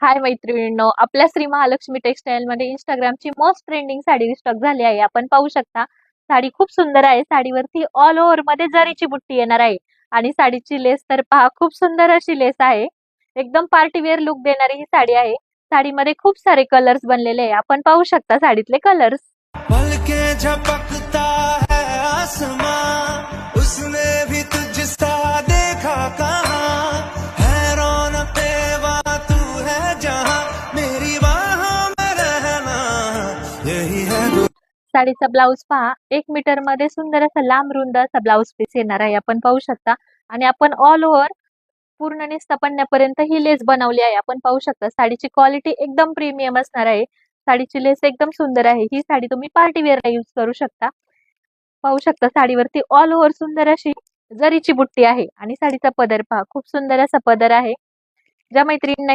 हाय मैत्रिणींनो, आपल्या श्री महालक्ष्मी टेक्सटाईल मध्ये इंस्टाग्रामची मोस्ट ट्रेंडिंग साडी रिस्टॉक झाली आहे. आपण पाहू शकता, साडी खूप सुंदर आहे. साडीवरती ऑल ओव्हर मध्ये जरीची बुट्टी येणार आहे आणि साडीची लेस तर पहा, खूप सुंदर अशी लेस आहे. एकदम पार्टी वेअर लुक देणारी ही साडी आहे. साडीमध्ये खूप सारे कलर्स बनलेले आहे. आपण पाहू शकता साडीतले कलर्स. पल के झपकता है आसमां, उसने भी तुझसा देखा कहाँ, है रौनके वहाँ तू है जहाँ, मेरी बाहों में रहना यही है। साडीचा ब्लाउज पहा, 1 मीटर मध्ये सुंदर असा लांब रुंद असा ब्लाउज पीस येणार आहे. आपण पाहू शकता आणि आपण ऑल ओव्हर पूर्ण निस्तपण्यापर्यंत ही लेस बनवली आहे. आपण पाहू शकता साडीची क्वालिटी एकदम प्रीमियम असणार आहे. साडीची लेस एकदम सुंदर आहे. ही साडी तुम्ही पार्टी वेअरला यूज करू शकता. पाहू शकता साडीवरती ऑल ओव्हर सुंदर अशी जरीची बुट्टी आहे आणि साडीचा पदर पहा, खूप सुंदर असा पदर आहे. ज्या मैत्रिणींना